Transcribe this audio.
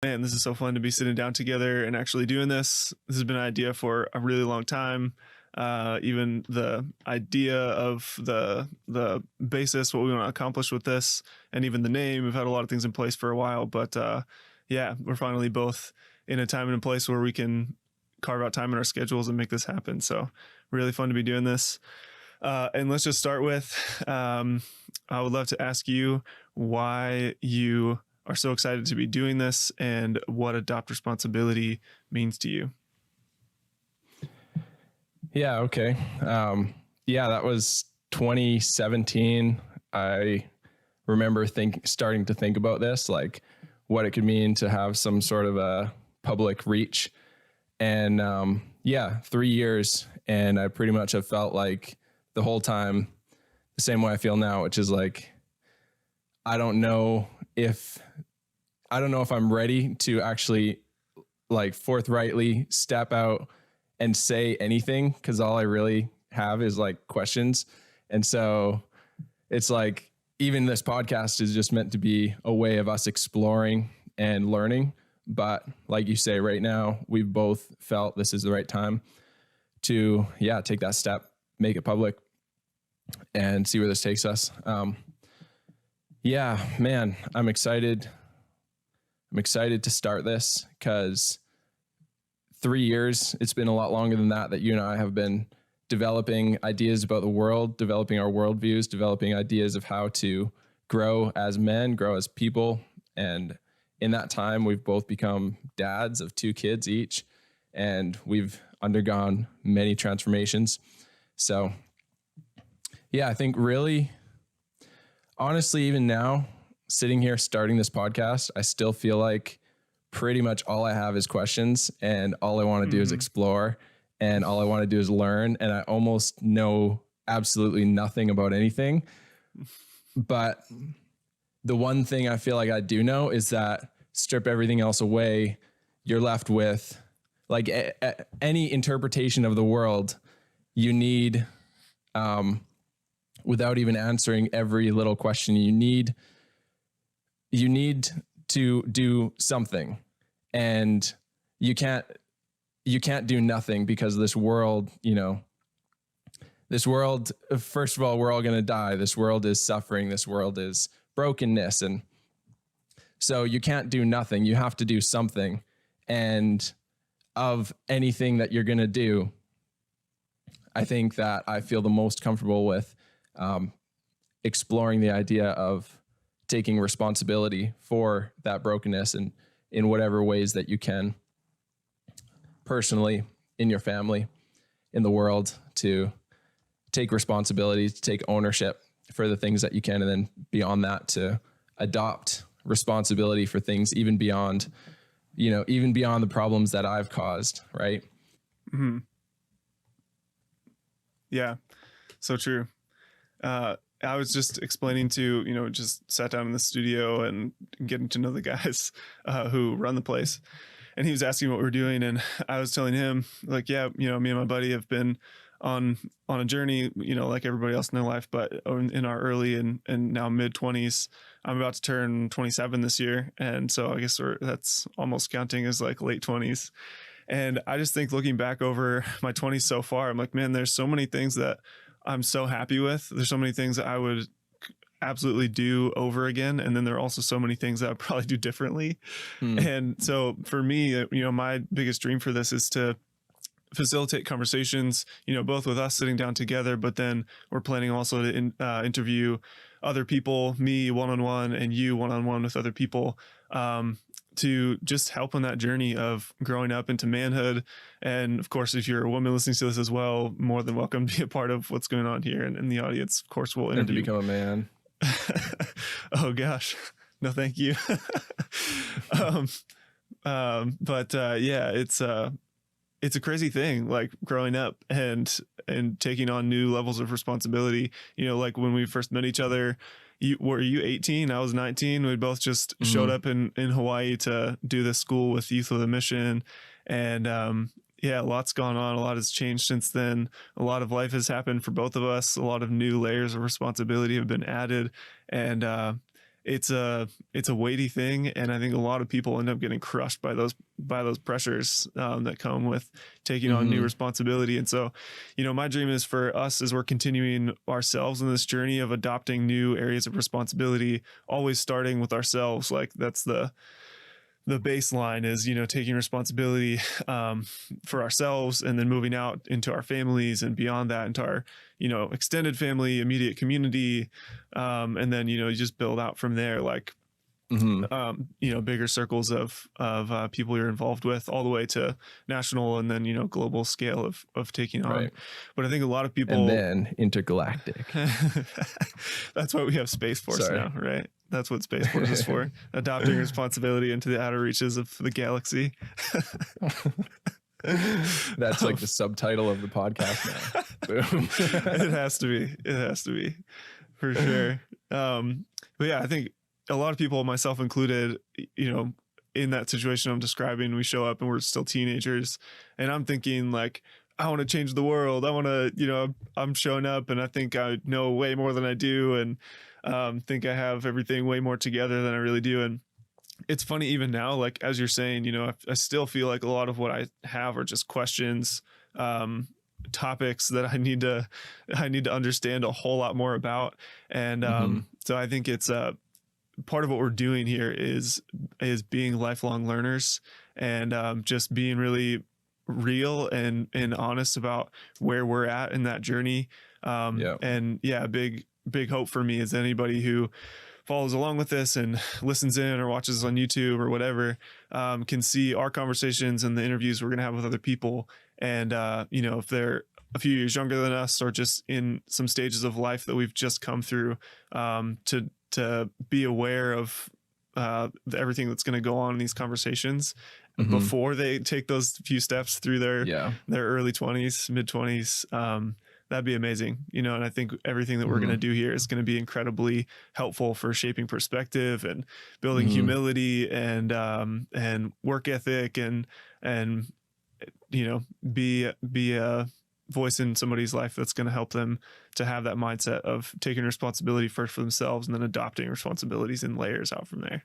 Man, this is so fun to be sitting down together and actually doing this. This has been an idea for a really long time. Even the idea of the basis, what we want to accomplish with this, and even the name. We've had a lot of things in place for a while, but yeah, we're finally both in a time and a place where we can carve out time in our schedules and make this happen. So really fun to be doing this. And let's just start with, I would love to ask you why you are so excited to be doing this and what adopt responsibility means to you. Yeah. Okay. Yeah, that was 2017. I remember starting to think about this, like what it could mean to have some sort of a public reach. And yeah, 3 years. And I pretty much have felt like the whole time the same way I feel now, which is like, I don't know if I'm ready to actually like forthrightly step out and say anything, because all I really have is like questions. And so it's like, even this podcast is just meant to be a way of us exploring and learning. But like you say, right now, we've both felt this is the right time to, take that step, make it public, and see where this takes us. Man, I'm excited. I'm excited to start this because 3 years, it's been a lot longer than that you and I have been developing ideas about the world, developing our worldviews, developing ideas of how to grow as men, grow as people. And in that time, we've both become dads of 2 kids each, and we've undergone many transformations. So yeah, I think really, honestly, even now, sitting here starting this podcast, I still feel like pretty much all I have is questions, and all I want to do is explore, and all I want to do is learn. And I almost know absolutely nothing about anything. But the one thing I feel like I do know is that strip everything else away, you're left with like any interpretation of the world you need, without even answering every little question. You need to do something, and you can't do nothing, because this world, first of all, we're all going to die. This world is suffering. This world is brokenness. And so you can't do nothing. You have to do something. And of anything that you're going to do, I think that I feel the most comfortable with exploring the idea of taking responsibility for that brokenness, and in whatever ways that you can, personally, in your family, in the world, to take responsibility, to take ownership for the things that you can, and then beyond that, to adopt responsibility for things even beyond the problems that I've caused, right? Mm-hmm. Yeah, so true. I was just explaining to, just sat down in the studio and getting to know the guys who run the place. And he was asking what we're doing. And I was telling him, like, me and my buddy have been on a journey, like everybody else in their life, but in our early and now mid 20s. I'm about to turn 27 this year. And so I guess that's almost counting as like late 20s. And I just think, looking back over my 20s so far, I'm like, man, there's so many things that I'm so happy with. There's so many things that I would absolutely do over again. And then there are also so many things that I probably do differently. And so for me, my biggest dream for this is to facilitate conversations, both with us sitting down together, but then we're planning also to interview other people, me one-on-one and you one-on-one with other people, to just help on that journey of growing up into manhood. And of course, if you're a woman listening to this as well, more than welcome to be a part of what's going on here. And in the audience, of course, we'll interview. And to become a man. Oh gosh, no, thank you. It's a crazy thing, like growing up and taking on new levels of responsibility. Like when we first met each other, were you 18? I was 19. We both just showed up in Hawaii to do this school with Youth with a Mission. And lots gone on. A lot has changed since then. A lot of life has happened for both of us. A lot of new layers of responsibility have been added. And it's a weighty thing, and I think a lot of people end up getting crushed by those pressures that come with taking on new responsibility. And so, my dream is for us, as we're continuing ourselves in this journey of adopting new areas of responsibility, always starting with ourselves. Like, that's the baseline is, taking responsibility for ourselves, and then moving out into our families, and beyond that into our, extended family, immediate community. And then, you just build out from there, like, bigger circles of people you're involved with, all the way to national, and then, global scale of taking on. Right. But I think a lot of people, And then intergalactic. that's why we have Space Force now, right? That's what Space Force is for. Adopting responsibility into the outer reaches of the galaxy. That's like the subtitle of the podcast now. Boom. It has to be. It has to be, for sure. But yeah, I think a lot of people, myself included, in that situation I'm describing, we show up and we're still teenagers, and I'm thinking like, I want to change the world. I want to, I'm showing up and I think I know way more than I do, and think I have everything way more together than I really do. And it's funny, even now, like, as you're saying, I still feel like a lot of what I have are just questions, topics that I need to understand a whole lot more about. And so I think it's part of what we're doing here is being lifelong learners, and just being really real and honest about where we're at in that journey. And yeah, big hope for me is anybody who follows along with this and listens in or watches on YouTube or whatever, can see our conversations and the interviews we're going to have with other people. And, if they're a few years younger than us, or just in some stages of life that we've just come through, to be aware of everything that's going to go on in these conversations before they take those few steps through their early 20s, mid 20s. That'd be amazing, and I think everything that we're going to do here is going to be incredibly helpful for shaping perspective and building humility and work ethic, and be a voice in somebody's life that's going to help them to have that mindset of taking responsibility first for themselves, and then adopting responsibilities in layers out from there.